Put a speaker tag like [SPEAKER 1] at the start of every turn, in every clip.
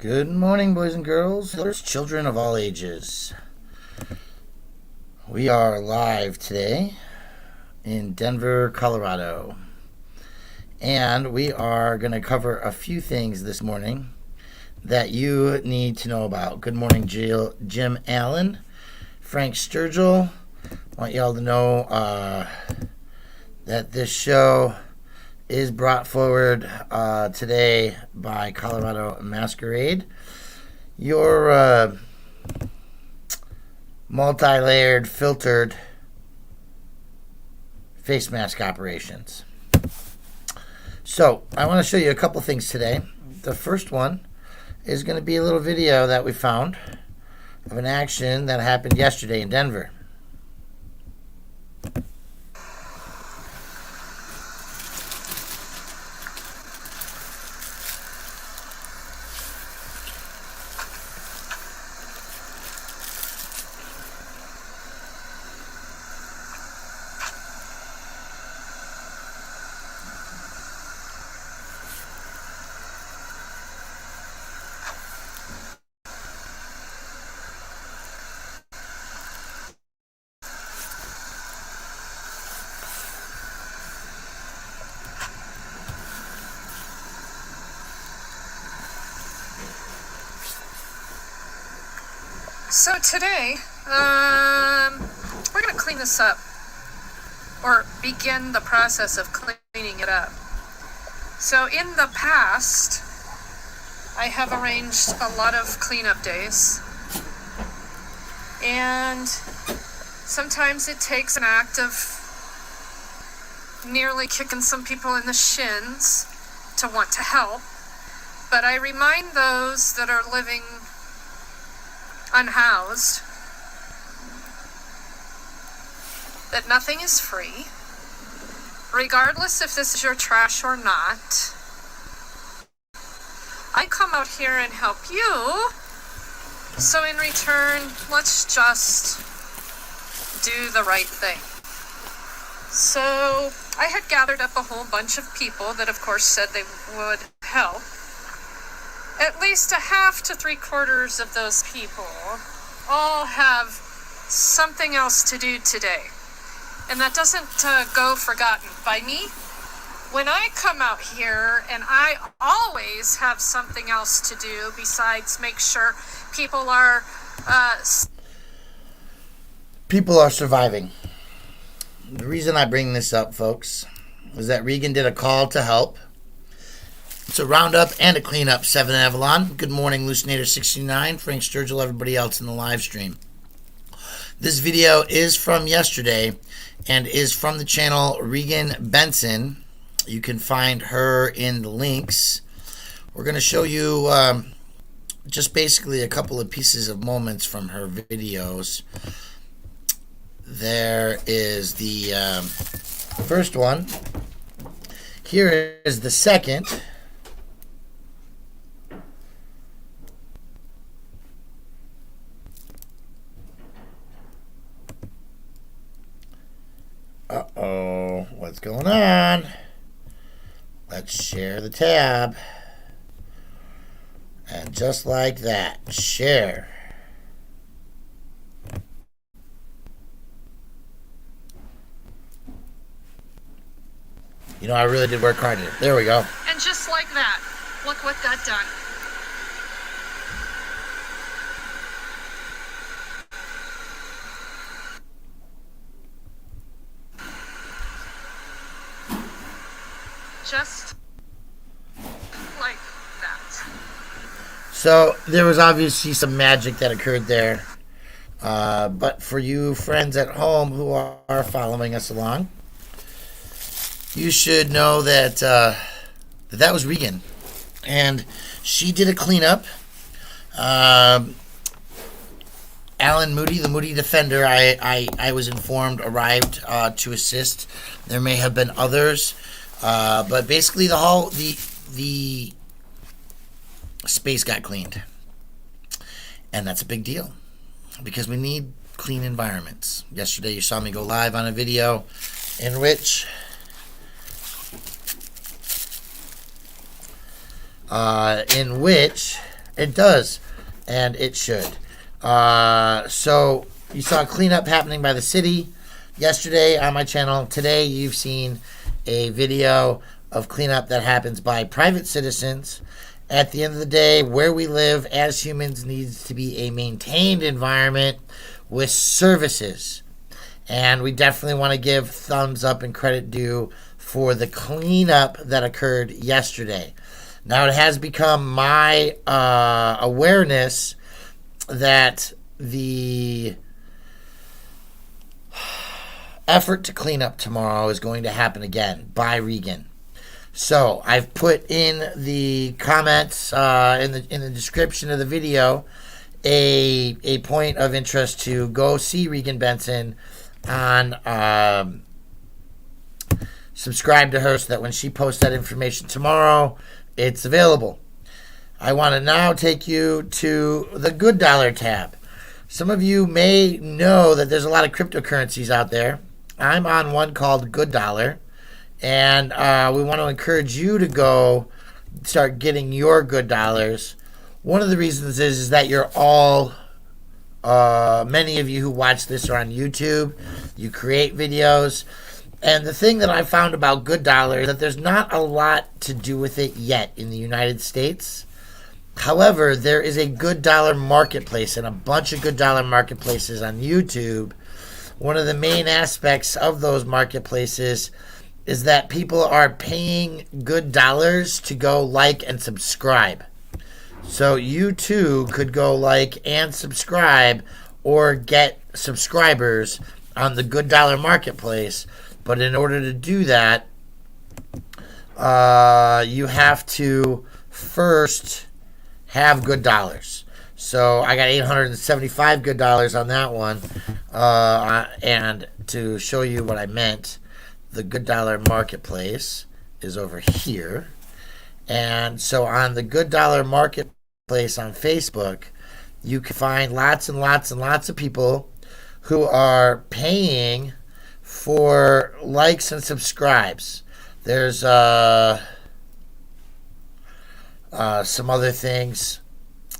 [SPEAKER 1] Good morning, boys and girls, children of all ages. We are live today in Denver, Colorado. And we are going to cover a few things this morning that you need to know about. Good morning, Jim Allen, Frank Sturgill. I want y'all to know that this show is brought forward today by Colorado Masquerade. Your multi-layered, filtered face mask operations. So, I want to show you a couple things today. The first one is going to be a little video that we found of an action that happened yesterday in Denver.
[SPEAKER 2] So today, we're going to clean this up, or begin the process of cleaning it up. So in the past, I have arranged a lot of cleanup days, and sometimes it takes an act of nearly kicking some people in the shins to want to help, but I remind those that are living unhoused that nothing is free, regardless if this is your trash or not. I come out here and help you, so in return, let's just do the right thing. So I had gathered up a whole bunch of people that of course said they would help. At least a half to 3/4 of those people all have something else to do today. And that doesn't go forgotten by me. When I come out here, and I always have something else to do besides make sure people are
[SPEAKER 1] surviving. The reason I bring this up, folks, is that Regan did a call to help. It's a roundup and a cleanup, 7 Avalon. Good morning, Lucinator69, Frank Sturgill, everybody else in the live stream. This video is from yesterday and is from the channel Regan Benson. You can find her in the links. We're going to show you just basically a couple of pieces of moments from her videos. There is the first one. Here is the second. Uh-oh, what's going on? Let's share the tab. And just like that, share. You know, I really did work hard at it. There we go.
[SPEAKER 2] And just like that, look what got done. Just like that.
[SPEAKER 1] So there was obviously some magic that occurred there. But for you friends at home who are following us along, you should know that that was Regan. And she did a cleanup. Alan Moody, the Moody Defender, I was informed, arrived to assist. There may have been others. But basically the space got cleaned. And that's a big deal because we need clean environments. Yesterday you saw me go live on a video in which It does, and it should. So you saw a cleanup happening by the city yesterday on my channel. Today you've seen a video of cleanup that happens by private citizens. At the end of the day, where we live as humans needs to be a maintained environment with services. And we definitely want to give thumbs up and credit due for the cleanup that occurred yesterday. Now, it has become my awareness that the effort to clean up tomorrow is going to happen again by Regan. So I've put in the comments in the description of the video a point of interest to go see Regan Benson on subscribe to her so that when she posts that information tomorrow, it's available. I want to now take you to the Good Dollar tab. Some of you may know that there's a lot of cryptocurrencies out there. I'm on one called Good Dollar, and we want to encourage you to go start getting your good dollars. One of the reasons is that you're all, many of you who watch this are on YouTube. You create videos. And the thing that I found about Good Dollar is that there's not a lot to do with it yet in the United States. However, there is a Good Dollar marketplace and a bunch of Good Dollar marketplaces on YouTube. One of the main aspects of those marketplaces is that people are paying good dollars to go like and subscribe. So you too could go like and subscribe or get subscribers on the Good Dollar marketplace. But in order to do that, you have to first have good dollars. So I got 875 good dollars on that one. And to show you what I meant, the Good Dollar marketplace is over here. And so on the Good Dollar marketplace on Facebook, you can find lots and lots and lots of people who are paying for likes and subscribes. There's some other things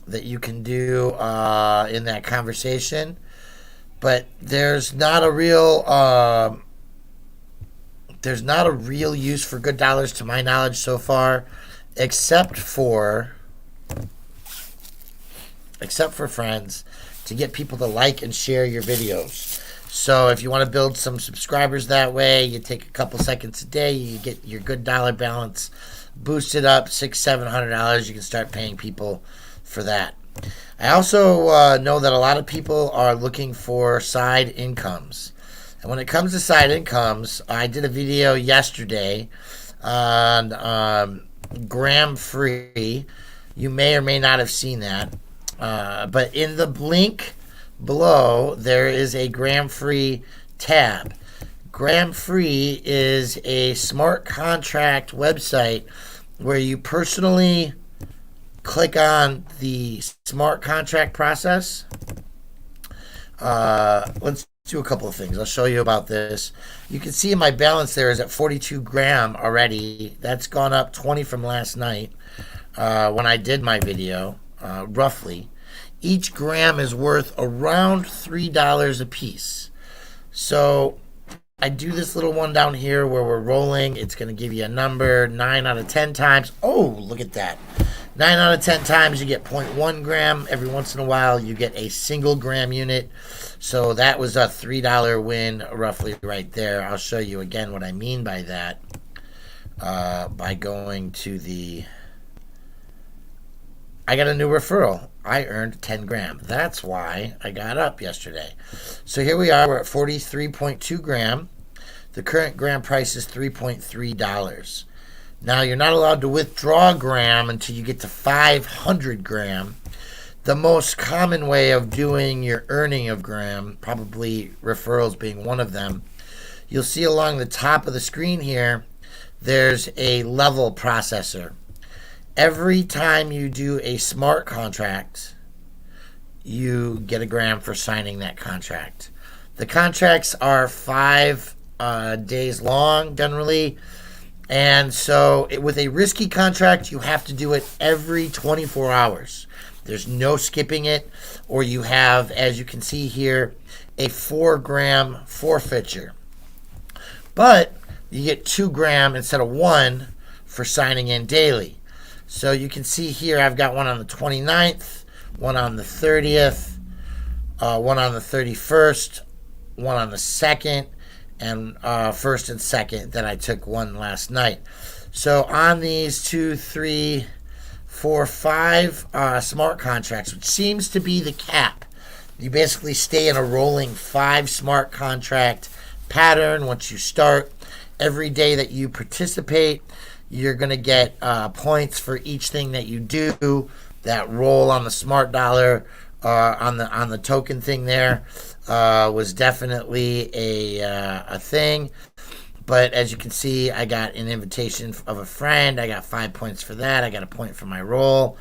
[SPEAKER 1] that you can do in that conversation, but there's not a real use for good dollars to my knowledge so far, except for friends, to get people to like and share your videos. So if you want to build some subscribers that way, you take a couple seconds a day, you get your Good Dollar balance boosted up $600-700. You can start paying people for that. I also know that a lot of people are looking for side incomes. And when it comes to side incomes, I did a video yesterday on gram free. You may or may not have seen that. But in the link below, there is a gram free tab. Gram free is a smart contract website where you personally click on the smart contract process. Let's do a couple of things. I'll show you about this. You can see my balance there is at 42 gram already. That's gone up 20 from last night when I did my video, roughly. Each gram is worth around $3 a piece. So I do this little one down here where we're rolling. It's going to give you a number 9 out of 10 times. Oh, look at that. 9 out of 10 times you get 0.1 gram. Every once in a while you get a single gram unit. So that was a $3 win roughly right there. I'll show you again what I mean by that by going to the... I got a new referral. I earned 10 gram. That's why I got up yesterday. So here we are. We're at 43.2 gram. The current gram price is $3.3. Now, you're not allowed to withdraw gram until you get to 500 gram. The most common way of doing your earning of gram, probably referrals being one of them, you'll see along the top of the screen here, there's a level processor. Every time you do a smart contract, you get a gram for signing that contract. The contracts are 5 days long, generally. And so with a risky contract, you have to do it every 24 hours. There's no skipping it, or you have, as you can see here, a 4-gram forfeiture. But you get 2 gram instead of 1 for signing in daily. So you can see here I've got one on the 29th, one on the 30th, one on the 31st, one on the 2nd, and 1st and 2nd. Then I took one last night. So on these 2, 3, 4, 5 smart contracts, which seems to be the cap, you basically stay in a rolling 5 smart contract pattern once you start. Every day that you participate, you're going to get points for each thing that you do. That roll on the smart dollar, on the token thing there, was definitely a thing. But as you can see, I got an invitation of a friend. I got 5 points for that. I got a point for my roll.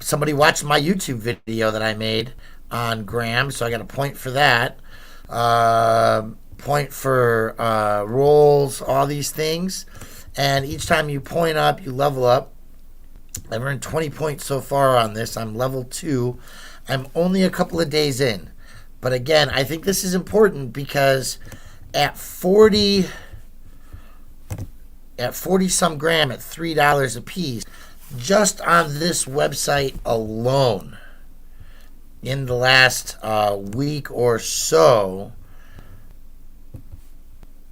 [SPEAKER 1] Somebody watched my YouTube video that I made on Graham, so I got a point for that. Point for rolls, all these things. And each time you point up, you level up. I've earned 20 points so far on this. I'm level 2. I'm only a couple of days in. But again, I think this is important because at 40 some gram at $3 a piece, just on this website alone, in the last week or so,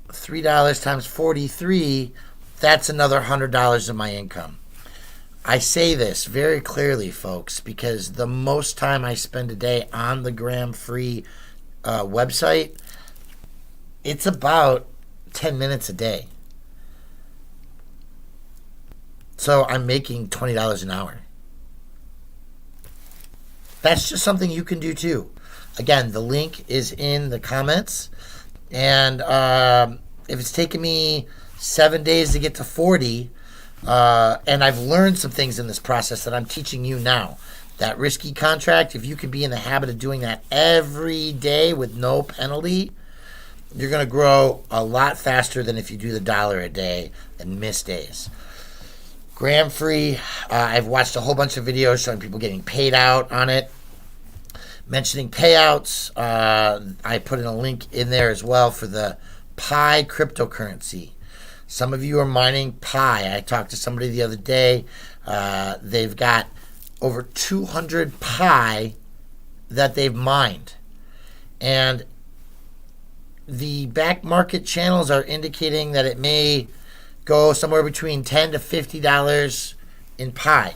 [SPEAKER 1] $3 times 43, that's another $100 of my income. I say this very clearly, folks, because the most time I spend a day on the Graham Free website, it's about 10 minutes a day. So I'm making $20 an hour. That's just something you can do too. Again, the link is in the comments. And if it's taken me 7 days to get to 40, and I've learned some things in this process that I'm teaching you now. That risky contract, if you could be in the habit of doing that every day with no penalty, you're going to grow a lot faster than if you do the dollar a day and miss days. Graham Free, I've watched a whole bunch of videos showing people getting paid out on it. Mentioning payouts, I put in a link in there as well for the Pi cryptocurrency. Some of you are mining Pi. I talked to somebody the other day. They've got over 200 Pi that they've mined. And the back market channels are indicating that it may go somewhere between $10 to $50 in Pi.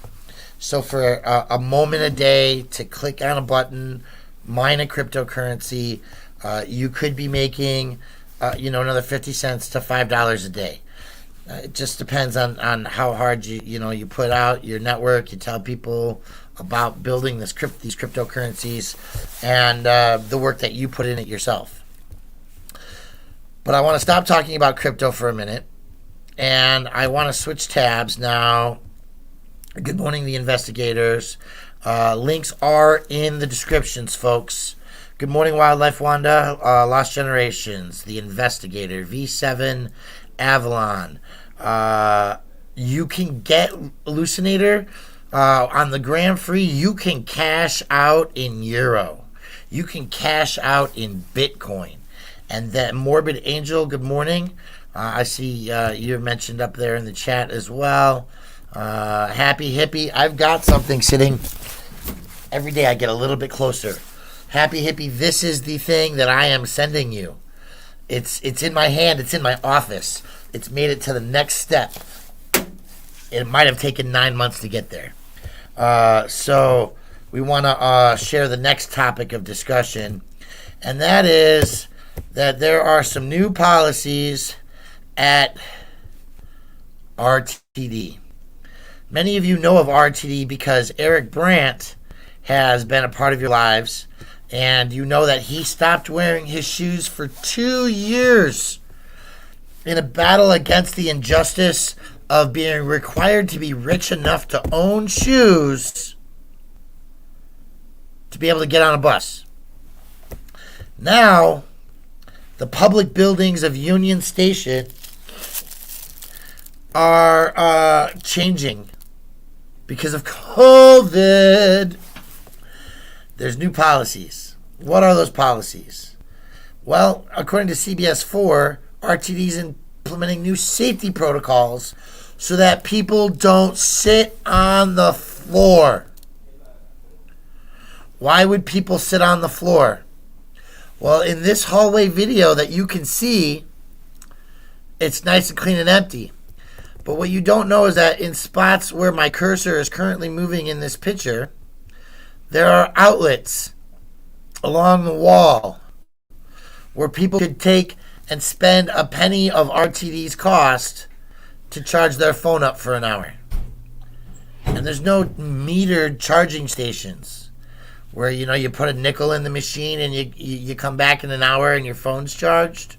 [SPEAKER 1] So for a moment a day to click on a button, mine a cryptocurrency, you could be making another 50 cents to $5 a day. It just depends on how hard you put out your network. You tell people about building these cryptocurrencies and the work that you put in it yourself. But I want to stop talking about crypto for a minute, and I want to switch tabs now. Good morning, the investigators. Links are in the descriptions, folks. Good morning, Wildlife Wanda, Lost Generations, The Investigator, V7, Avalon. You can get Hallucinator on the Graham Free. You can cash out in Euro. You can cash out in Bitcoin. And that Morbid Angel, good morning. I see you're mentioned up there in the chat as well. Happy Hippie, I've got something sitting. Every day I get a little bit closer. Happy Hippie, this is the thing that I am sending you. It's in my hand. It's in my office. It's made it to the next step. It might have taken 9 months to get there. So we want to share the next topic of discussion, and that is that there are some new policies at RTD. Many of you know of RTD because Eric Brandt has been a part of your lives, and you know that he stopped wearing his shoes for 2 years in a battle against the injustice of being required to be rich enough to own shoes to be able to get on a bus. Now, the public buildings of Union Station are changing because of COVID. There's new policies. What are those policies? Well, according to CBS 4, RTD is implementing new safety protocols so that people don't sit on the floor. Why would people sit on the floor? Well, in this hallway video that you can see, it's nice and clean and empty. But what you don't know is that in spots where my cursor is currently moving in this picture, there are outlets along the wall where people could take and spend a penny of RTD's cost to charge their phone up for an hour. And there's no metered charging stations where, you know, you put a nickel in the machine and you come back in an hour and your phone's charged.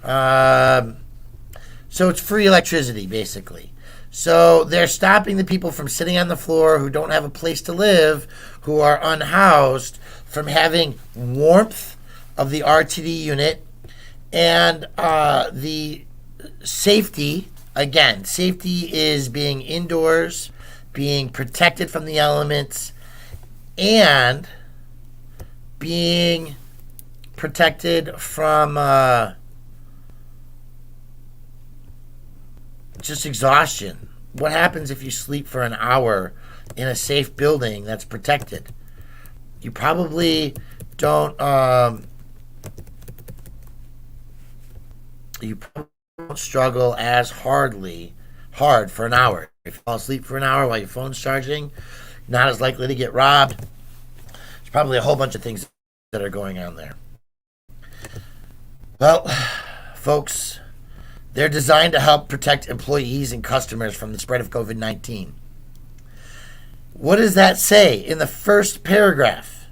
[SPEAKER 1] So it's free electricity, basically. So they're stopping the people from sitting on the floor who don't have a place to live, who are unhoused, from having warmth of the RTD unit and the safety. Again, safety is being indoors, being protected from the elements, and being protected from just exhaustion. What happens if you sleep for an hour in a safe building that's protected? You probably don't struggle as hard for an hour. If you fall asleep for an hour while your phone's charging, not as likely to get robbed. There's probably a whole bunch of things that are going on there. Well, folks, they're designed to help protect employees and customers from the spread of COVID-19. What does that say in the first paragraph?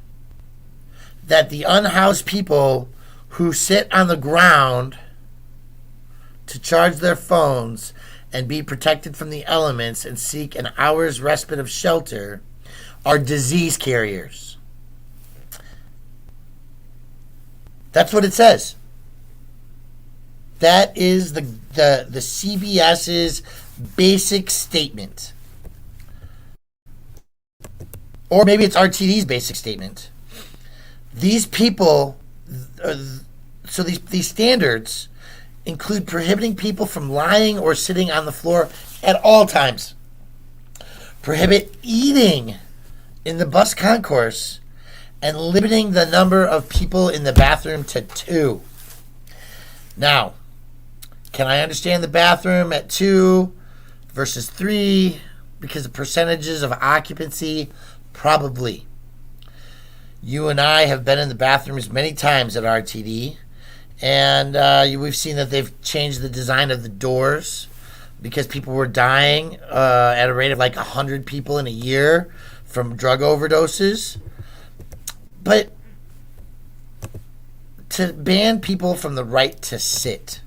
[SPEAKER 1] That the unhoused people who sit on the ground to charge their phones and be protected from the elements and seek an hour's respite of shelter are disease carriers. That's what it says. That is the CBS's basic statement. Or maybe it's RTD's basic statement. These people, so these standards include prohibiting people from lying or sitting on the floor at all times. Prohibit eating in the bus concourse and limiting the number of people in the bathroom to 2. Now, can I understand the bathroom at 2 versus 3 because of percentages of occupancy? Probably. You and I have been in the bathrooms many times at RTD, and we've seen that they've changed the design of the doors because people were dying at a rate of like 100 people in a year from drug overdoses. But to ban people from the right to sit,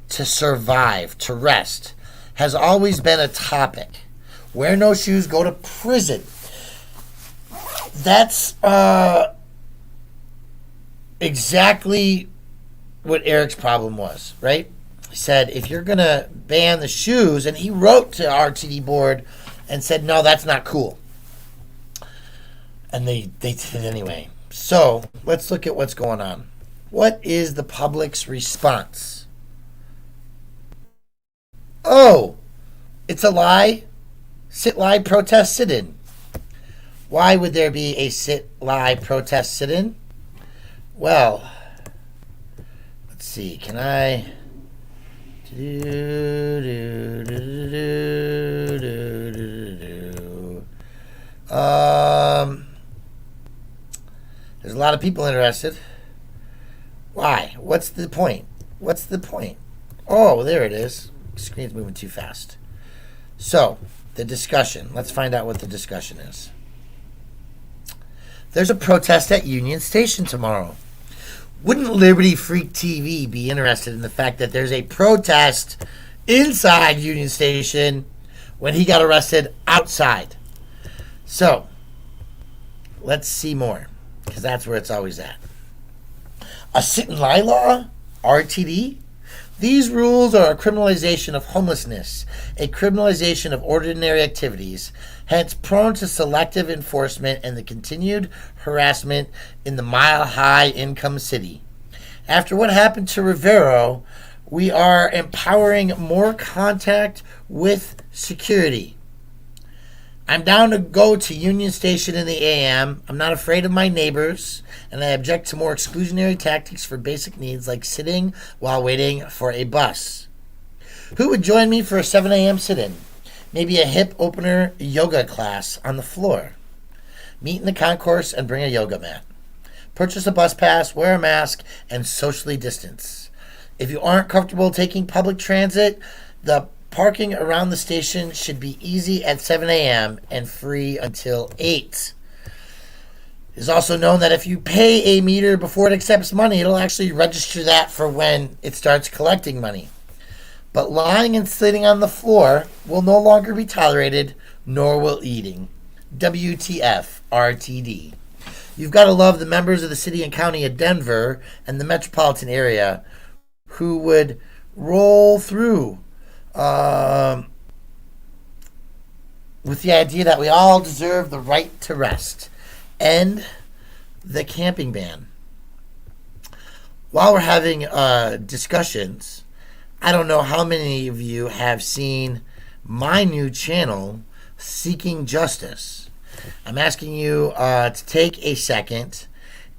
[SPEAKER 1] to survive, to rest, has always been a topic. Wear no shoes, go to prison. That's exactly what Eric's problem was, right? He said, if you're going to ban the shoes, and he wrote to RTD board and said, no, that's not cool. And they did it anyway. So let's look at what's going on. What is the public's response? Oh, it's a lie. Sit, lie, protest, sit-in. Why would there be a sit, lie, protest, sit-in? Well, let's see. Can I... There's a lot of people interested. Why? What's the point? What's the point? Oh, there it is. Screen's moving too fast. So, the discussion. Let's find out what the discussion is. There's a protest at Union Station tomorrow. Wouldn't Liberty Freak TV be interested in the fact that there's a protest inside Union Station when he got arrested outside? So, let's see more, because that's where it's always at. A sit and lie law? RTD? These rules are a criminalization of homelessness, a criminalization of ordinary activities, hence prone to selective enforcement and the continued harassment in the mile-high income city. After what happened to Rivero, we are empowering more contact with security. I'm down to go to Union Station in the AM. I'm not afraid of my neighbors, and I object to more exclusionary tactics for basic needs like sitting while waiting for a bus. Who would join me for a 7 a.m. sit-in? Maybe a hip opener yoga class on the floor. Meet in the concourse and bring a yoga mat. Purchase a bus pass, wear a mask, and socially distance. If you aren't comfortable taking public transit, the parking around the station should be easy at 7 a.m. and free until 8. It is also known that if you pay a meter before it accepts money, it'll actually register that for when it starts collecting money. But lying and sitting on the floor will no longer be tolerated, nor will eating. WTF, RTD. You've got to love the members of the city and county of Denver and the metropolitan area who would roll through with the idea that we all deserve the right to rest. End the camping ban. While we're having discussions, I don't know how many of you have seen my new channel, Seeking Justice. I'm asking you to take a second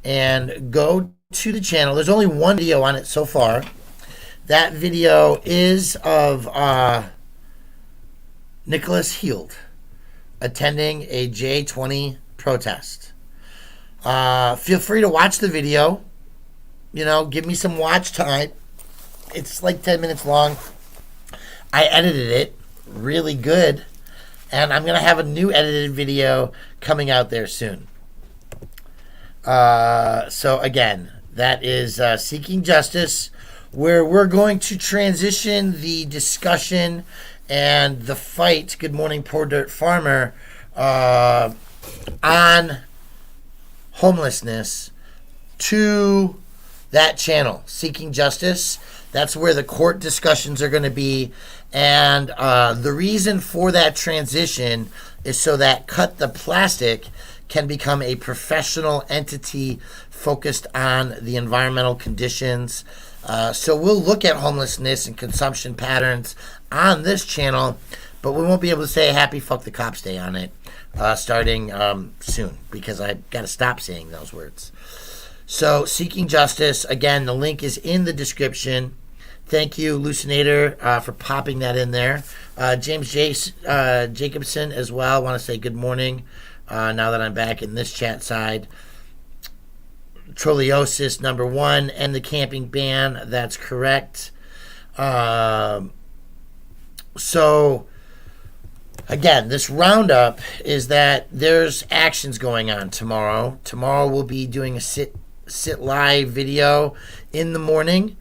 [SPEAKER 1] and go to the channel. There's only one video on it so far. That video is of Nicholas Heald attending a J20 protest. Feel free to watch the video. You know, give me some watch time. It's like 10 minutes long. I edited it really good. And I'm going to have a new edited video coming out there soon. So again, that is Seeking Justice, where we're going to transition the discussion and the fight, Good Morning Poor Dirt Farmer, on homelessness to that channel, Seeking Justice. That's where the court discussions are going to be. And the reason for that transition is so that Cut the Plastic can become a professional entity focused on the environmental conditions. So we'll look at homelessness and consumption patterns on this channel, but we won't be able to say Happy Fuck the Cops Day on it starting soon, because I've got to stop saying those words. So Seeking Justice, again, the link is in the description. Thank you, Lucinator, for popping that in there. James Jacobson as well. I want to say good morning now that I'm back in this chat side. Trolliosis number 1 and the camping ban. That's correct. So, again, this roundup is that there's actions going on tomorrow. Tomorrow we'll be doing a sit live video in the morning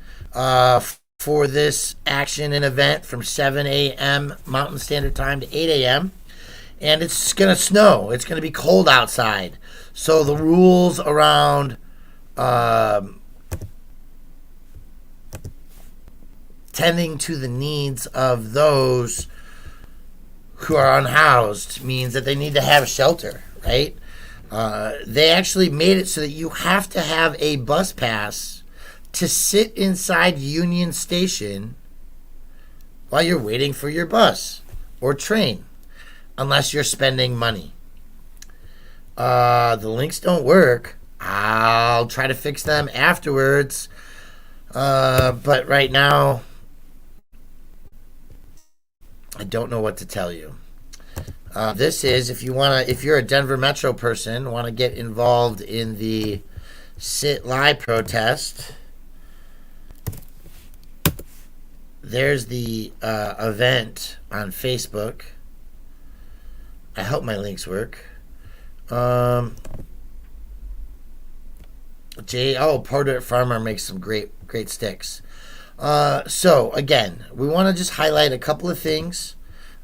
[SPEAKER 1] for this action and event from 7 a.m. Mountain Standard Time to 8 a.m. And it's going to snow. It's going to be cold outside. So the rules around tending to the needs of those who are unhoused means that they need to have shelter, right? They actually made it so that you have to have a bus pass to sit inside Union Station while you're waiting for your bus or train, unless you're spending money. The links don't work. I'll try to fix them afterwards. But right now, I don't know what to tell you. This is, if you're a Denver Metro person, want to get involved in the Sit Live protest, there's the event on Facebook. I hope my links work. Poor Dirt Farmer makes some great sticks. So again, we want to just highlight a couple of things.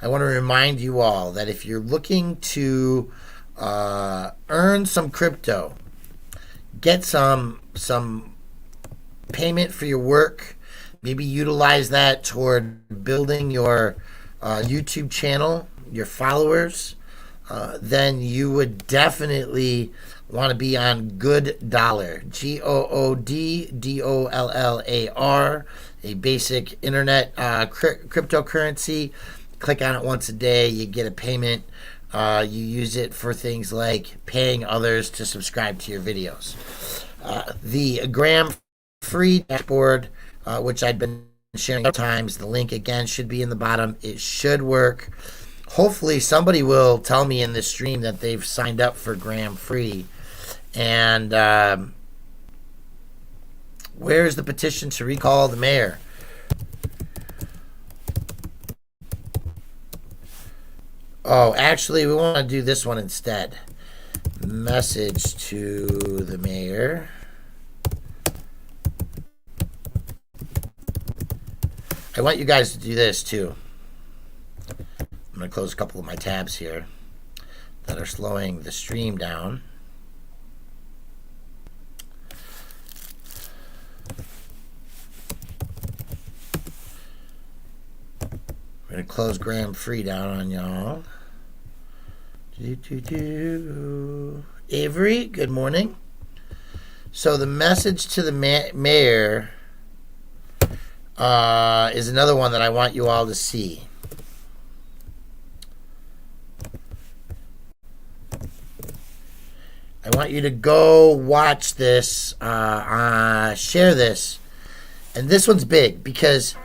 [SPEAKER 1] I want to remind you all that if you're looking to earn some crypto, get some payment for your work, maybe utilize that toward building your YouTube channel, your followers, then you would definitely want to be on Good Dollar, GOODDOLLAR, a basic internet cryptocurrency. Click on it once a day, you get a payment. You use it for things like paying others to subscribe to your videos. The Gram free dashboard, which I've been sharing times, the link again should be in the bottom. It should work. Hopefully somebody will tell me in this stream that they've signed up for Gram free. And where's the petition to recall the mayor? Oh, actually, we want to do this one instead. Message to the mayor. I want you guys to do this too. I'm going to close a couple of my tabs here that are slowing the stream down. We're going to close Gram free down on y'all. Avery, good morning. So the message to the mayor is another one that I want you all to see. I want you to go watch this, share this. And this one's big because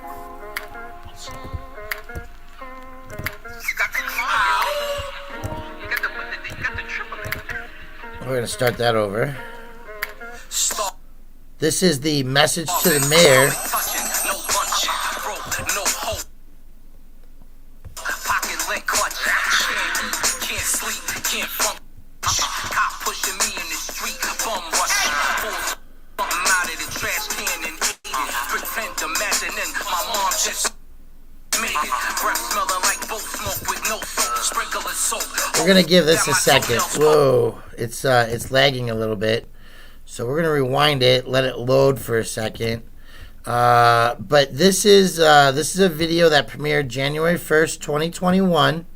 [SPEAKER 1] we're going to start that over. This is the message to the mayor. We're going to give this a second. Whoa, it's lagging a little bit. So we're going to rewind it, let it load for a second. But this is a video that premiered January 1st, 2021.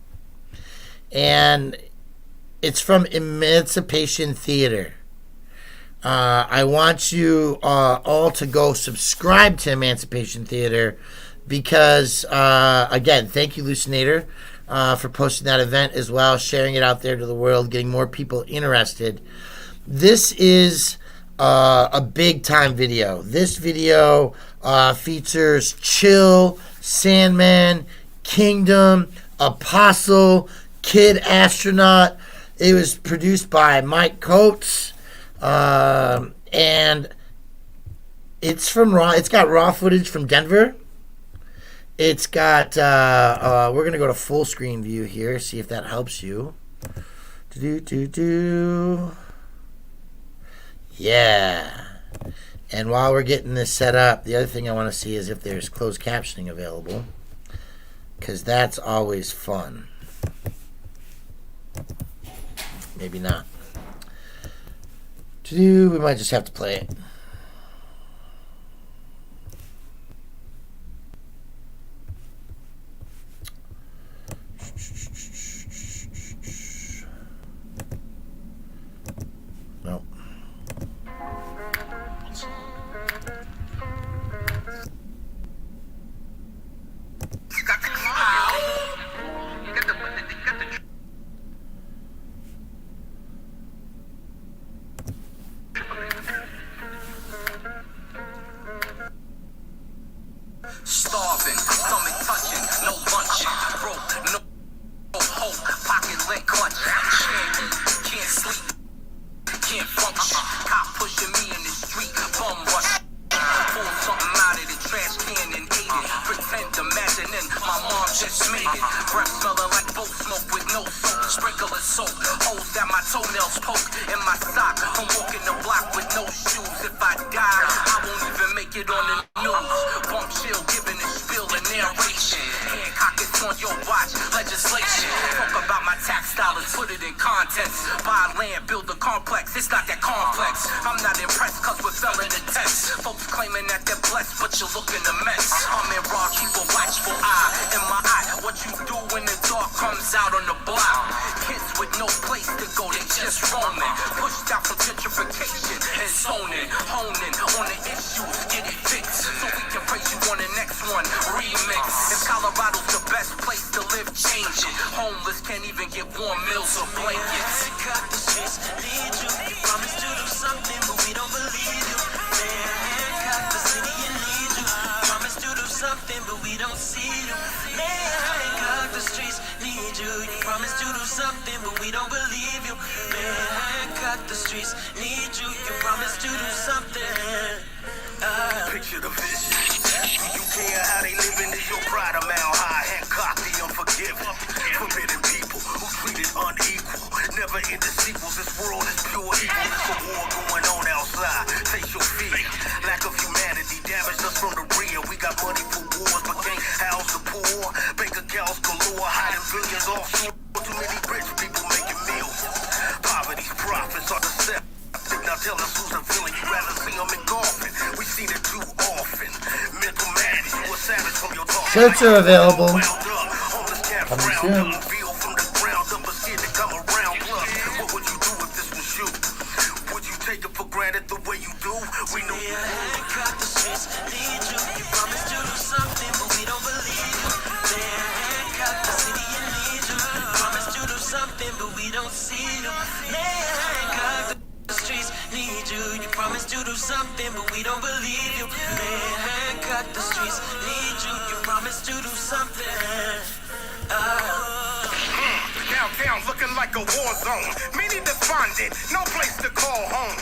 [SPEAKER 1] And it's from Emancipation Theater. I want you all to go subscribe to Emancipation Theater because, again, thank you, Lucinator, for posting that event as well, sharing it out there to the world, getting more people interested. This is a big-time video. This video features Chill, Sandman, Kingdom, Apostle, Kid Astronaut. It was produced by Mike Coates. And it's got raw footage from Denver. It's got we're gonna go to full screen view here, see if that helps you. Yeah. And while we're getting this set up, the other thing I want to see is if there's closed captioning available, because that's always fun. Maybe not. We might just have to play it. Nope.
[SPEAKER 3] Starving, stomach touching, no lunching, broke, no hope, pocket lit clutching, can't sleep, can't function, cop pushing me in the street, bum rush, pull something out of the trash can and ate it, pretend imagining my mom just made it, breath smelling like boat smoke with no soap, sprinkle of soap, holes that my toenails poke, in my sock, I'm walking the block with no shoes, if I die, I won't even make it on the news, bump chill, giving a spill and narration, Hancock is on your watch, legislation, talk about my tax dollars, put it in context. Buy land, build a complex, it's not that complex. I'm not impressed cause we're selling the text. Folks claiming that they're blessed, but you're looking a mess. I'm in raw, keep a watchful eye in my eye. What you do when the dark comes out on the block. Kids with no place to go, they just roaming. Pushed out from gentrification and zoning. Honing on the issues, get it fixed. So we can praise you on the next one, remix. If Colorado's the best place to live, change it. Homeless can't even get warm meals or blankets.
[SPEAKER 4] Cut the streets, need you. You promised to do something, but we don't believe you. Man, cut the city and need you. Promised to do something, but we don't see you. Man, cut the streets, need you. You promised to do something, but we don't believe you. Man, cut the streets, need you. You promised to do something.
[SPEAKER 3] Picture the vision. You care how they living is your pride a mile high. Hancock the unforgiving. Forbidden people who treated unequal. Never end the sequels. This world is pure evil. There's a war going on outside. Face your fear. Lack of humanity damaged us from the rear. We got money for wars, but can't house the poor. Bank accounts galore, hiding billions offshore. Too many rich people making meals. Poverty's profits are deceptive. Now tell us who's the villain. You rather see them engulfing. We see it too often. Mental madness, you a savage from your talk.
[SPEAKER 1] Shirts are available.
[SPEAKER 3] Homeless cats
[SPEAKER 1] Coming
[SPEAKER 3] round
[SPEAKER 1] soon.
[SPEAKER 3] up, feel from the ground up, but scared to come around. Plus, what would you do if this was you? Would you take it for granted the way you do? We know you
[SPEAKER 4] Man, cut the streets, need you. You promised to do something, but we don't believe you. Man, cut the city and need you. Promised to do something, but we don't see you. Man, cut the streets, need you. You promised to do something, but we don't believe you. Man, cut the streets, need you. You promised to do something.
[SPEAKER 3] downtown looking like a war zone. Many despondent, no place to call home.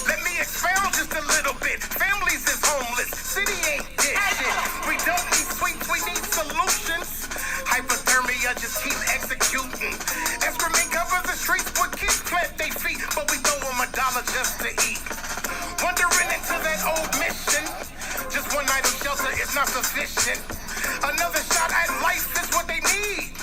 [SPEAKER 3] Let me expound just a little bit. Families is homeless, city ain't dead shit. We don't need sweets, we need solutions. Hypothermia just keep executing. Excrement covers the streets, but kids plant their feet, but we throw them $1 just to eat. Wandering into that old mission. Just one night of shelter is not sufficient. Another shot at life is what they need.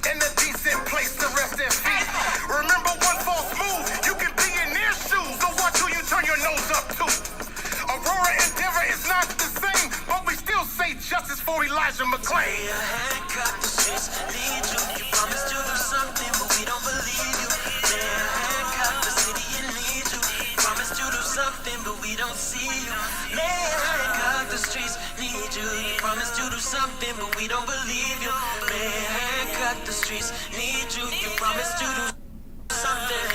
[SPEAKER 3] And a decent place to rest their feet. Remember, one false move, you can be in their shoes. So watch who you turn your nose up to. Aurora Endeavor is not the same, but we still say justice for Elijah McClain.
[SPEAKER 4] Your hand cut the streets, need you. You promised to do something, but we don't believe you. Your hand cut the city and need you. Promised to do something, but we don't see you. Your hand cut the streets, need you. You promised to do something, but we don't believe you. Your hand cut the streets, need you. You promised to do something.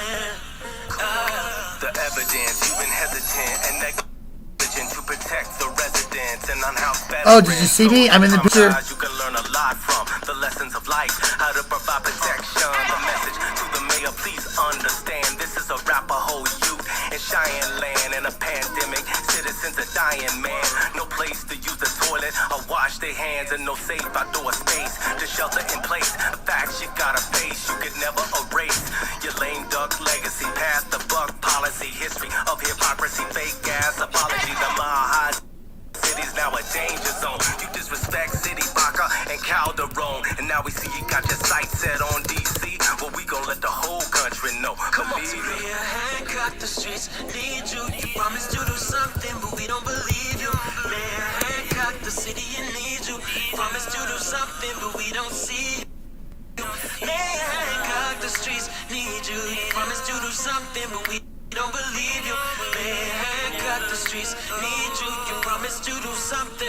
[SPEAKER 3] The evidence, you've been hesitant and negligent to protect the residents and unhoused veterans.
[SPEAKER 1] Oh, did you see me? I'm in the picture.
[SPEAKER 3] You can learn a lot from the lessons of life, how to provide protection. The message to the mayor, please understand, this is a Arapaho youth in Cheyenne land in a pandemic. Citizens are dying, man. No place to use the toilet or wash their hands, and no safe outdoor space to shelter in place. The facts you gotta face, you could never erase your lame duck legacy, past the buck policy, history of hypocrisy, fake ass apology. The Mile High City's now a danger zone. You disrespect City, Baca, and Calderon, and now we see you got your sights set on DC. Well, we gon' let the whole country know. Come on,
[SPEAKER 4] Your hand cut the streets, need you. You promised to do something, but we don't believe you. Your hand cut the city and need you. Promised to do something, but we don't see you. Your hand cut the streets, need you. You promised to do something, but we don't believe you. Your hand cut the streets, need you. You promised to do something.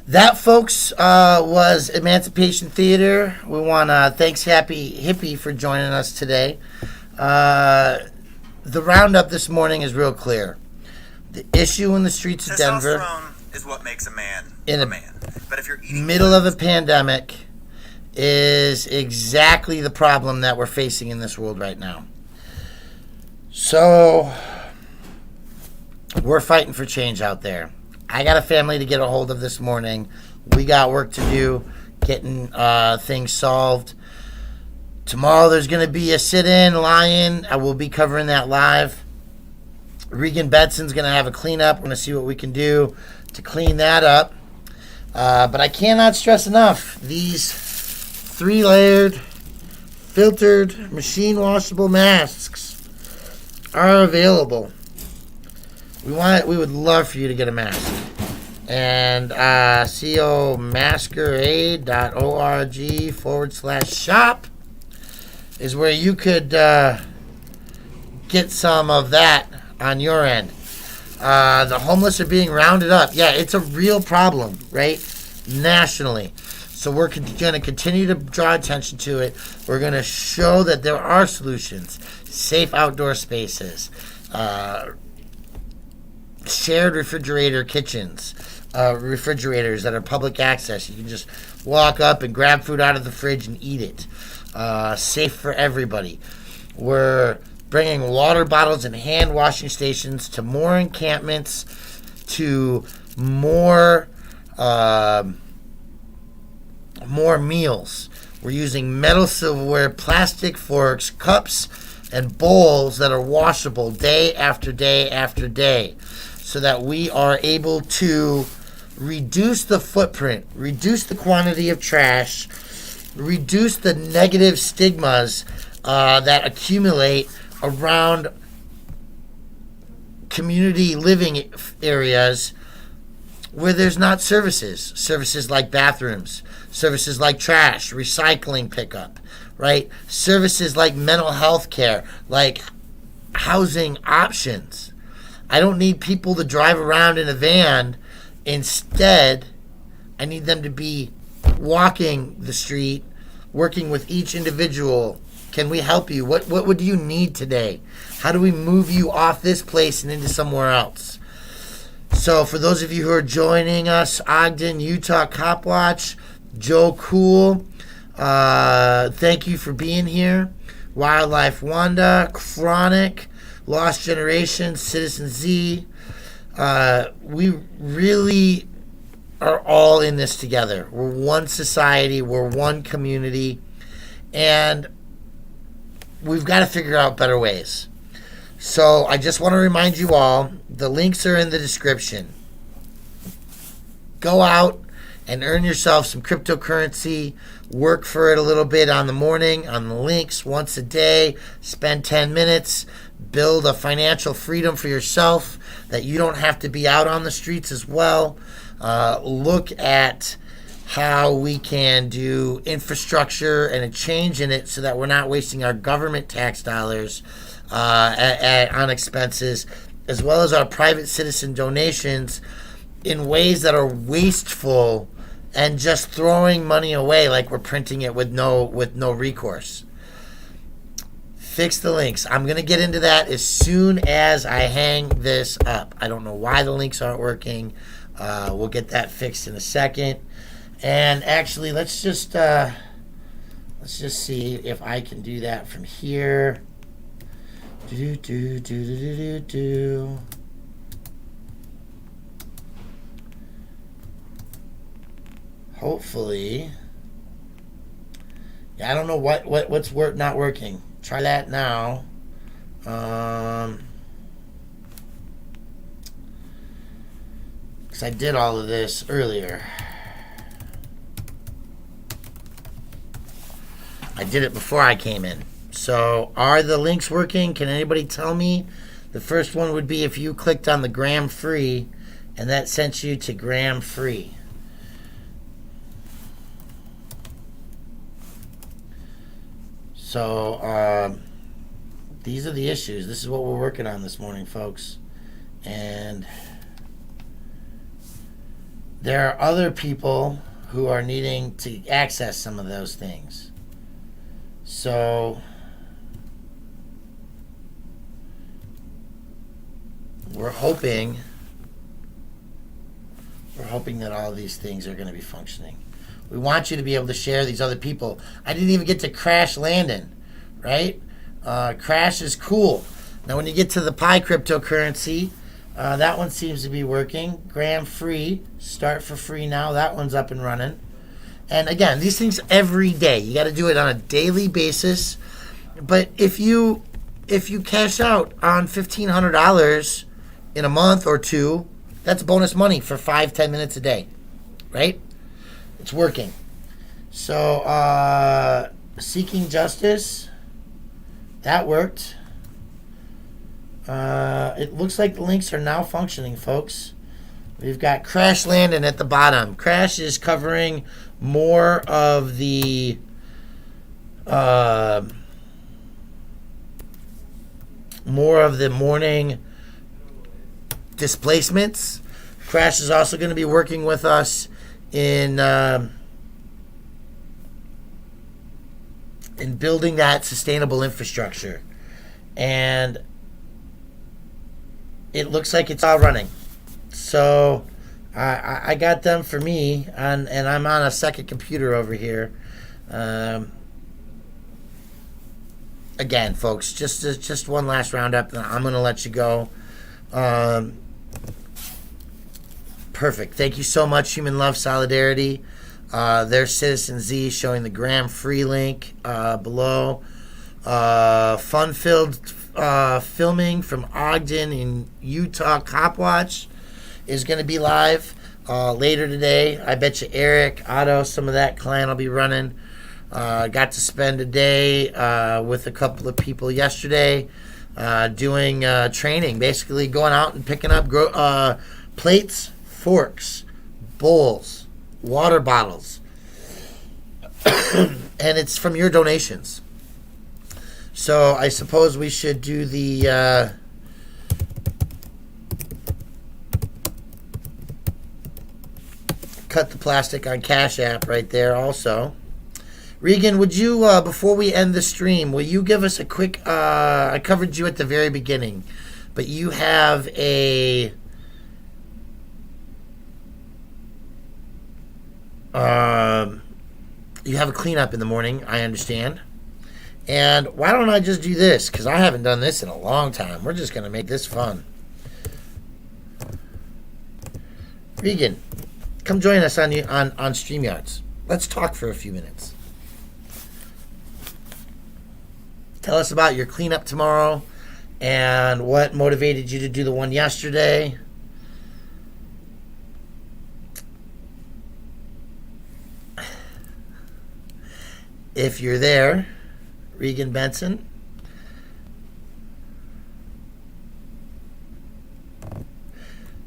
[SPEAKER 1] That, folks, was Emancipation Theater. We want to thanks Happy Hippie for joining us today. The roundup this morning is real clear. The issue in the streets of Denver,
[SPEAKER 5] Testosterone is what makes a man
[SPEAKER 1] in
[SPEAKER 5] a man. But if you're eating
[SPEAKER 1] middle of a pandemic, is exactly the problem that we're facing in this world right now. So, we're fighting for change out there. I got a family to get a hold of this morning. We got work to do, getting things solved. Tomorrow there's going to be a sit-in, lie-in. I will be covering that live. Regan Betson's going to have a cleanup. We're going to see what we can do to clean that up. But I cannot stress enough, these 3-layered, filtered, machine washable masks are available. We would love for you to get a mask. And comasquerade.org/shop is where you could get some of that on your end. The homeless are being rounded up. Yeah, it's a real problem, right? Nationally. So we're going to continue to draw attention to it. We're going to show that there are solutions. Safe outdoor spaces. Shared refrigerator kitchens. Refrigerators that are public access. You can just walk up and grab food out of the fridge and eat it. Safe for everybody. We're bringing water bottles and hand washing stations to more encampments, to more meals. We're using metal silverware, plastic forks, cups, and bowls that are washable day after day after day, so that we are able to reduce the footprint, reduce the quantity of trash, reduce the negative stigmas that accumulate around community living areas where there's not services like bathrooms, services like trash, recycling pickup, right? Services like mental health care, like housing options. I don't need people to drive around in a van. Instead, I need them to be walking the street, working with each individual. Can we help you? What would you need today? How do we move you off this place and into somewhere else? So for those of you who are joining us, Ogden, Utah Cop Watch, Joe Cool, thank you for being here. Wildlife Wanda, Chronic, Lost Generation, Citizen Z. We really are all in this together. We're one society. We're one community. And we've got to figure out better ways. So I just want to remind you all, the links are in the description. Go out and earn yourself some cryptocurrency. Work for it a little bit on the morning, on the links once a day. Spend 10 minutes. Build a financial freedom for yourself that you don't have to be out on the streets as well. Look at how we can do infrastructure and a change in it so that we're not wasting our government tax dollars on expenses, as well as our private citizen donations, in ways that are wasteful and just throwing money away like we're printing it with no recourse. Fix the links. I'm going to get into that as soon as I hang this up. I don't know why the links aren't working. We'll get that fixed in a second. And actually, let's just see if I can do that from here. Hopefully. Yeah, I don't know what's not working. Try that now. Because I did all of this earlier. I did it before I came in. So are the links working? Can anybody tell me? The first one would be if you clicked on the gram free and that sent you to gram free. So these are the issues. This is what we're working on this morning, folks. And there are other people who are needing to access some of those things. So we're hoping that all of these things are going to be functioning. We want you to be able to share these other people. I didn't even get to Crash Landon, right? Crash is cool. Now when you get to the Pi cryptocurrency, that one seems to be working. Gram free, start for free now. That one's up and running. And again, these things every day. You got to do it on a daily basis. But if you cash out on $1,500 in a month or two, that's bonus money for 5-10 minutes a day, right? It's working. So, seeking justice, that worked. It looks like the links are now functioning, folks. We've got Crash Landing at the bottom. Crash is covering more of the morning displacements. Crash is also going to be working with us in building that sustainable infrastructure, and it looks like it's all running. So I got them for me, and I'm on a second computer over here. Again, folks, just one last roundup, and I'm going to let you go. Perfect. Thank you so much, Human Love Solidarity. There's Citizen Z showing the Graham Free link below. Fun-filled filming from Ogden in Utah. Copwatch is going to be live later today. I bet you Eric, Otto, some of that clan will be running. Got to spend a day with a couple of people yesterday doing training, basically going out and picking up plates, forks, bowls, water bottles, and it's from your donations. So I suppose we should do the cut the plastic on Cash App right there also. Regan, would you, before we end the stream, will you give us a quick, I covered you at the very beginning, but you have a cleanup in the morning, I understand. And why don't I just do this? Because I haven't done this in a long time. We're just going to make this fun. Regan, come join us on StreamYards. Let's talk for a few minutes. Tell us about your cleanup tomorrow and what motivated you to do the one yesterday. If you're there, Regan Benson.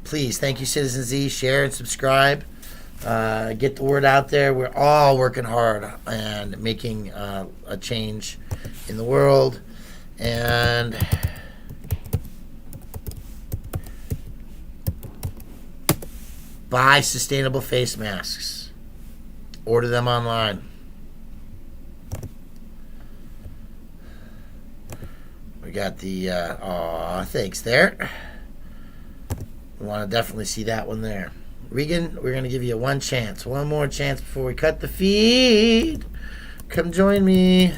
[SPEAKER 1] Please, thank you, Citizen Z. Share and subscribe. Get the word out there. We're all working hard and making a change in the world. And buy sustainable face masks. Order them online. We got the, thanks there. We want to definitely see that one there. Regan, we're going to give you one more chance before we cut the feed. Come join me.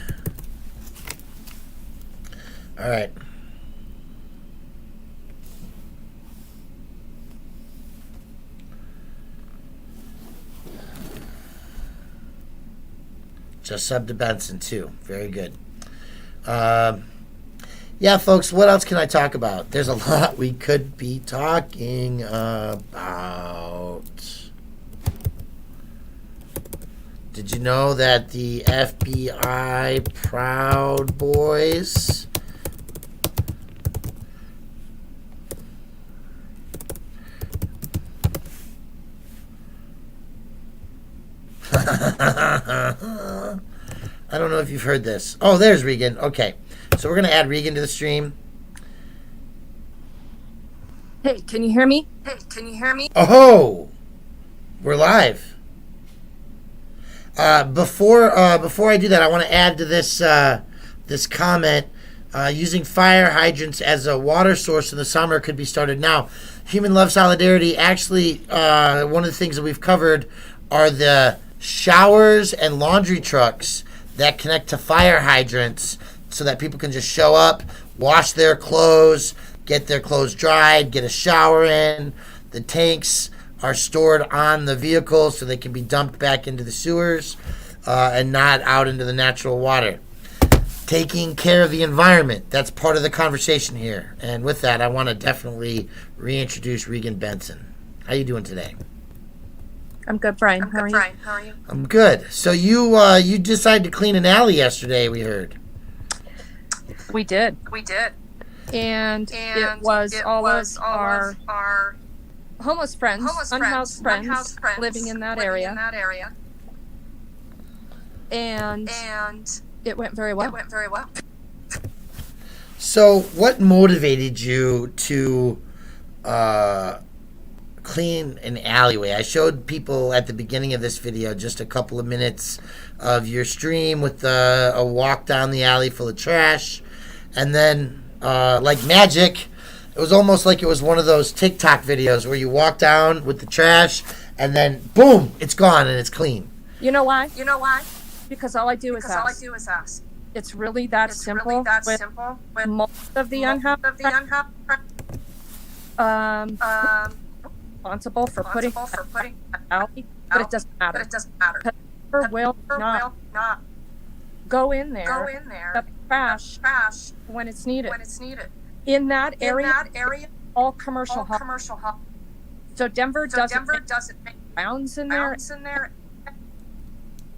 [SPEAKER 1] All right. Just sub to Benson, too. Very good. Yeah, folks, what else can I talk about? There's a lot we could be talking about. Did you know that the FBI Proud Boys I don't know if you've heard this. Oh, there's Regan. Okay. So we're going to add Regan to the stream.
[SPEAKER 6] Hey, can you hear me?
[SPEAKER 1] Oh, we're live. Before I do that, I want to add to this this comment. Using fire hydrants as a water source in the summer could be started now. Human Love Solidarity, actually, one of the things that we've covered are the showers and laundry trucks that connect to fire hydrants so that people can just show up, wash their clothes, get their clothes dried, get a shower in. The tanks are stored on the vehicle so they can be dumped back into the sewers and not out into the natural water. Taking care of the environment, that's part of the conversation here. And with that, I want to definitely reintroduce Regan Benson. How you doing today?
[SPEAKER 6] I'm good, Brian. How are you?
[SPEAKER 2] How are you?
[SPEAKER 1] I'm good. So you decided to clean an alley yesterday, we heard.
[SPEAKER 6] We did.
[SPEAKER 2] We did.
[SPEAKER 6] And it was all of our homeless friends, unhoused friends living in that area. And it went very well.
[SPEAKER 1] So what motivated you to clean an alleyway? I showed people at the beginning of this video just a couple of minutes of your stream with a walk down the alley full of trash. And then, like magic, it was almost like it was one of those TikTok videos where you walk down with the trash and then, boom, it's gone and it's clean.
[SPEAKER 6] You know why? Because all I do is ask. It's really that simple. With most of the unhoused responsible for putting alley, but it doesn't matter. Because will not go in there, pick up trash when it's needed. In that area, all commercial hub. So Denver doesn't make rounds in there.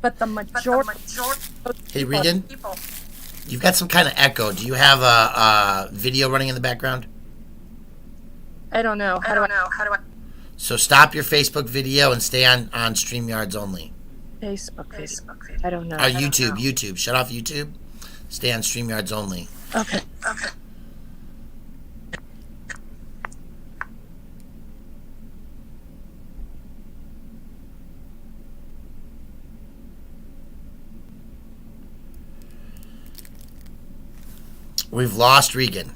[SPEAKER 6] But the majority of
[SPEAKER 1] Hey, Regan, you've got some kind of echo. Do you have a video running in the background?
[SPEAKER 6] I don't know. How do I?
[SPEAKER 1] So stop your Facebook video and stay on StreamYards only.
[SPEAKER 6] Facebook video. I don't know.
[SPEAKER 1] YouTube. Shut off YouTube. Stay on StreamYards only.
[SPEAKER 6] Okay.
[SPEAKER 1] We've lost Regan.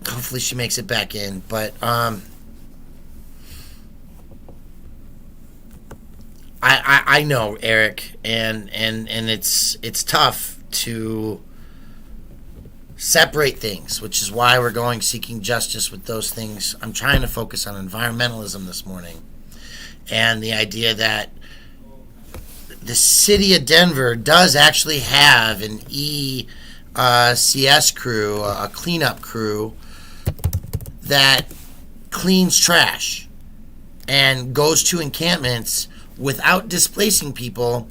[SPEAKER 1] Hopefully she makes it back in, but I know, Eric, and it's tough to separate things, which is why we're going seeking justice with those things. I'm trying to focus on environmentalism this morning and the idea that the city of Denver does actually have an ECS crew, a cleanup crew that cleans trash and goes to encampments without displacing people,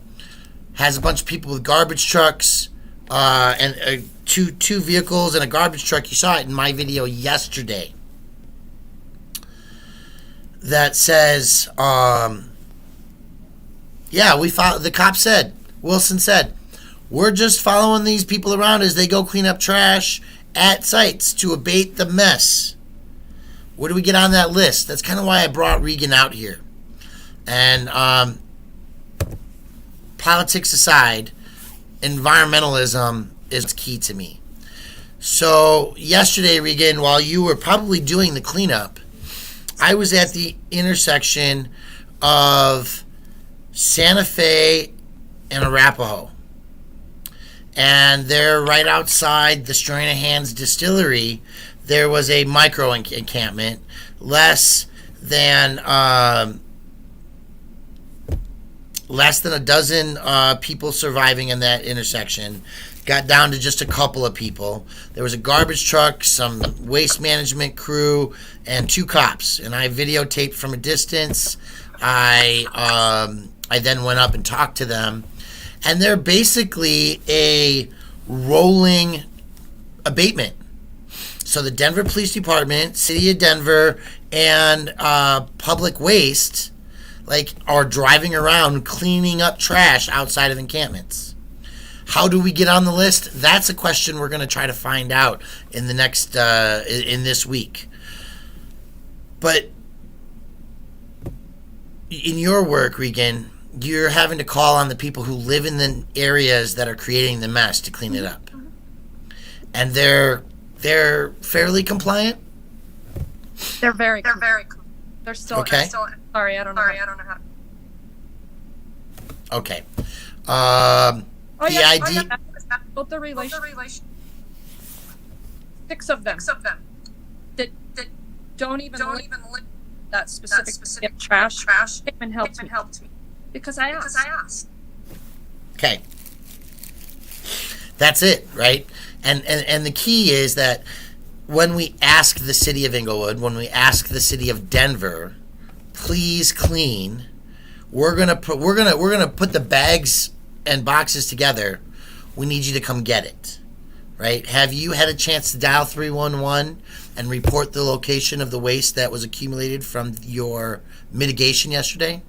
[SPEAKER 1] has a bunch of people with garbage trucks and two vehicles and a garbage truck. You saw it in my video yesterday. That says, yeah, the cop said, Wilson said, we're just following these people around as they go clean up trash at sites to abate the mess. Where do we get on that list? That's kind of why I brought Regan out here. And politics aside, environmentalism is key to me. So yesterday, Regan, while you were probably doing the cleanup, I was at the intersection of Santa Fe and Arapahoe. And there, right outside the Stranahan's distillery, there was a micro encampment, less than a dozen people surviving in that intersection. Got down to just a couple of people. There was a garbage truck, some waste management crew, and 2 cops. And I videotaped from a distance. I then went up and talked to them. And they're basically a rolling abatement. So the Denver Police Department, City of Denver, and Public Waste are driving around cleaning up trash outside of encampments. How do we get on the list? That's a question we're going to try to find out in the next in this week. But in your work, Regan, you're having to call on the people who live in the areas that are creating the mess to clean it up. And they're fairly compliant?
[SPEAKER 6] They're They're still
[SPEAKER 1] okay.
[SPEAKER 6] Sorry, I don't know how.
[SPEAKER 1] Okay.
[SPEAKER 6] Both the relation. 6 of them. That don't even live that specific trash. Came and helped me. Because I asked.
[SPEAKER 1] Okay. That's it, right? And the key is that when we ask the city of Inglewood, when we ask the city of Denver, please clean. We're gonna put the bags and boxes together. We need you to come get it. Right? Have you had a chance to dial 311 and report the location of the waste that was accumulated from your mitigation yesterday?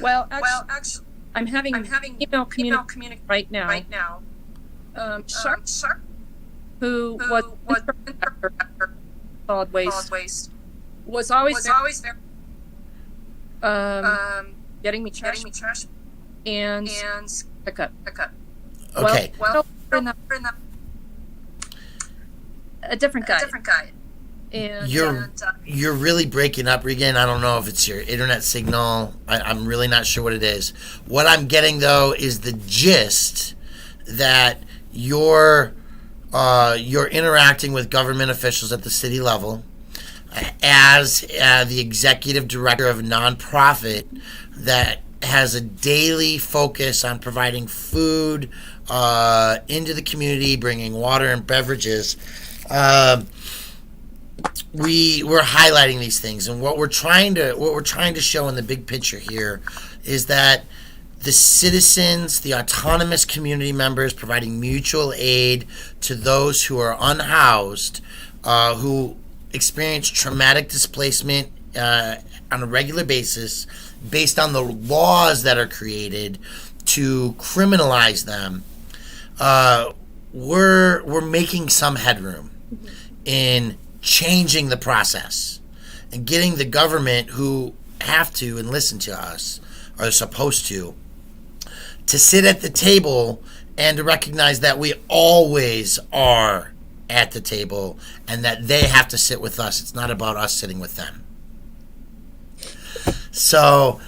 [SPEAKER 6] Well, actually, I'm having email communication right now. Sharp, who was solid waste, was always there, getting me trash and pickup.
[SPEAKER 1] Okay.
[SPEAKER 6] Well, a different guy. And
[SPEAKER 1] You're really breaking up, Regan. I don't know if it's your internet signal. I'm really not sure what it is. What I'm getting though is the gist that you're interacting with government officials at the city level as the executive director of a nonprofit that has a daily focus on providing food into the community, bringing water and beverages. We're highlighting these things, and what we're trying to show in the big picture here is that the citizens, the autonomous community members, providing mutual aid to those who are unhoused, who experience traumatic displacement on a regular basis, based on the laws that are created to criminalize them. We're making some headroom in changing the process and getting the government, who have to and listen to us, are supposed to sit at the table and to recognize that we always are at the table and that they have to sit with us. It's not about us sitting with them. So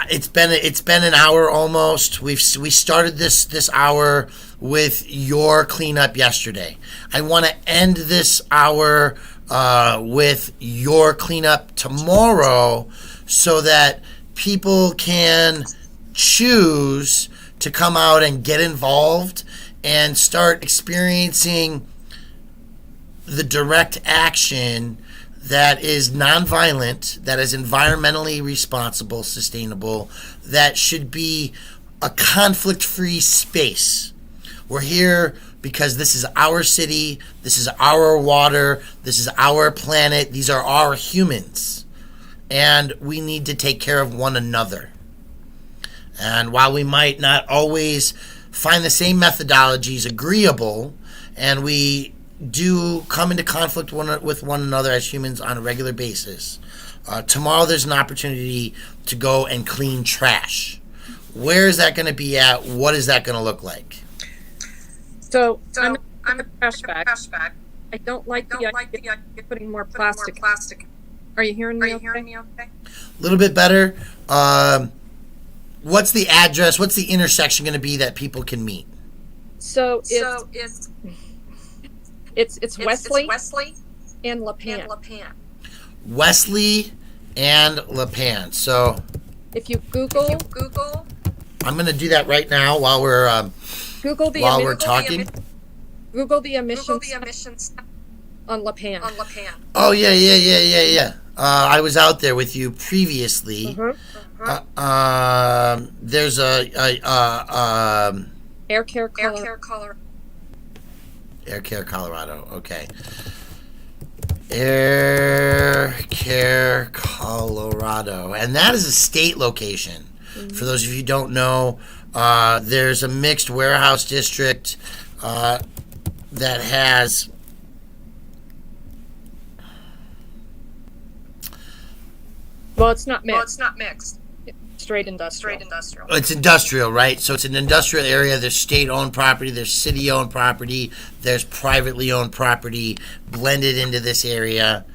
[SPEAKER 1] it's been an hour almost. We started this hour with your cleanup yesterday. I want to end this hour with your cleanup tomorrow, so that people can choose to come out and get involved and start experiencing the direct action that is nonviolent, that is environmentally responsible, sustainable, that should be a conflict-free space. We're here because this is our city, this is our water, this is our planet, these are our humans, and we need to take care of one another. And while we might not always find the same methodologies agreeable, and we do come into conflict with one another as humans on a regular basis, tomorrow there's an opportunity to go and clean trash. Where is that going to be at? What is that going to look like?
[SPEAKER 6] So I'm a trash bag. I don't like the idea of putting more plastic. Are you hearing me okay?
[SPEAKER 1] A little bit better. What's the address? What's the intersection going to be that people can meet?
[SPEAKER 6] So it's Wesley and Lapan.
[SPEAKER 1] Wesley and Lapan. So
[SPEAKER 6] if you Google,
[SPEAKER 1] I'm going to do that right now while we're talking.
[SPEAKER 6] Google the emissions on Lapan.
[SPEAKER 1] Oh yeah. I was out there with you previously. There's
[SPEAKER 6] Air Care, Colorado.
[SPEAKER 1] Air Care, Colorado. Okay. Air Care, Colorado, and that is a state location. For those of you who don't know, there's a mixed warehouse district that has
[SPEAKER 6] it's not mixed. Straight industrial.
[SPEAKER 1] It's industrial, right? So it's an industrial area. There's state-owned property. There's city-owned property. There's privately owned property blended into this area.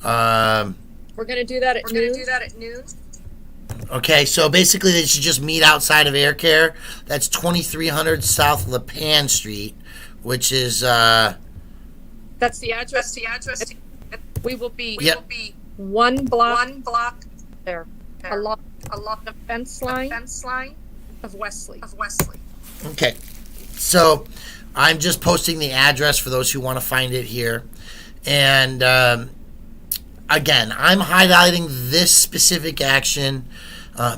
[SPEAKER 6] We're going to do that at noon.
[SPEAKER 1] Okay, so basically they should just meet outside of Air Care. That's 2300 South Lapan Street, which is...
[SPEAKER 6] That's the address. We will be one block there. Along the fence line of Wesley.
[SPEAKER 1] Okay, so I'm just posting the address for those who want to find it here, and again, I'm highlighting this specific action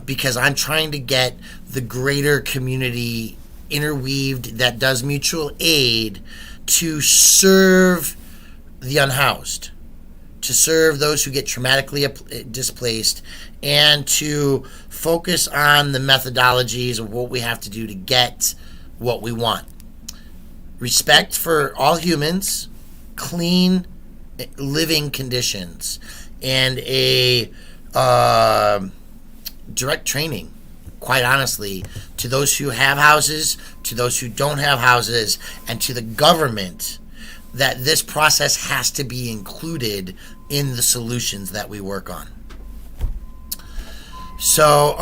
[SPEAKER 1] because I'm trying to get the greater community interweaved that does mutual aid to serve the unhoused, to serve those who get traumatically displaced, and to focus on the methodologies of what we have to do to get what we want. Respect for all humans, clean living conditions, and a direct training, quite honestly, to those who have houses, to those who don't have houses, and to the government, that this process has to be included in the solutions that we work on. So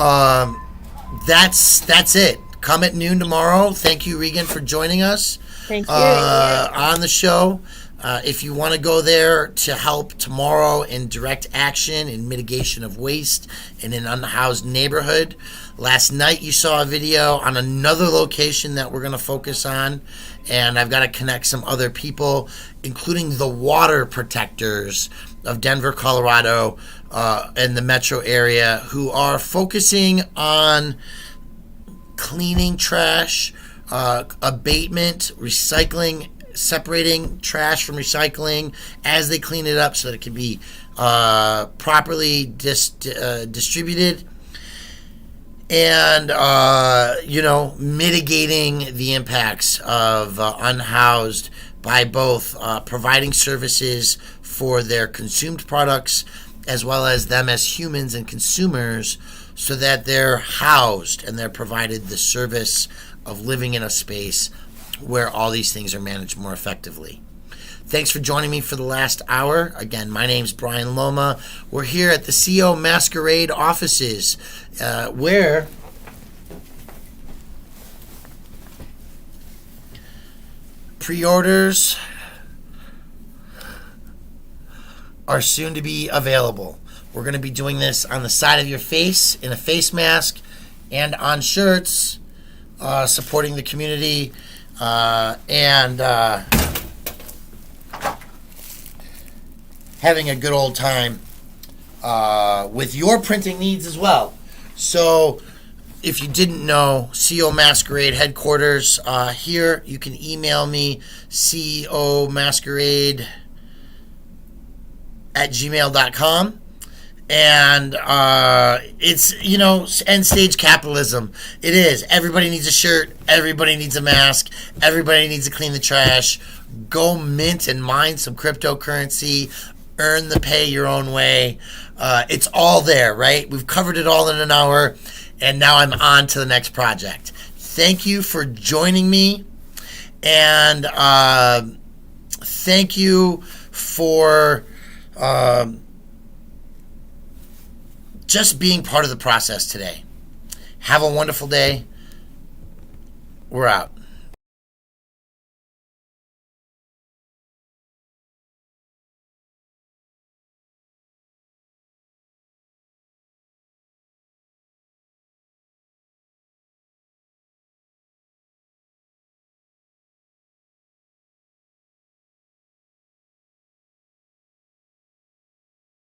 [SPEAKER 1] that's it. Come at noon tomorrow. Thank you, Regan, for joining us.
[SPEAKER 6] Thank you.
[SPEAKER 1] On the show. If you want to go there to help tomorrow in direct action in mitigation of waste in an unhoused neighborhood. Last night you saw a video on another location that we're going to focus on, and I've got to connect some other people, including the water protectors of Denver, Colorado, and the metro area, who are focusing on cleaning trash, abatement, recycling, separating trash from recycling as they clean it up so that it can be properly distributed, and mitigating the impacts of unhoused by both providing services for their consumed products as well as them as humans and consumers, so that they're housed and they're provided the service of living in a space where all these things are managed more effectively. Thanks for joining me for the last hour. Again, my name's Brian Loma. We're here at the CO Masquerade offices, where pre-orders are soon to be available. We're going to be doing this on the side of your face in a face mask and on shirts, supporting the community, and having a good old time with your printing needs as well. So if you didn't know, CEO Masquerade headquarters here, you can email me, ceomasquerade@gmail.com. And it's, end stage capitalism. It is. Everybody needs a shirt. Everybody needs a mask. Everybody needs to clean the trash. Go mint and mine some cryptocurrency. Earn the pay your own way. It's all there, right? We've covered it all in an hour. And now I'm on to the next project. Thank you for joining me. And thank you for just being part of the process today. Have a wonderful day. We're out.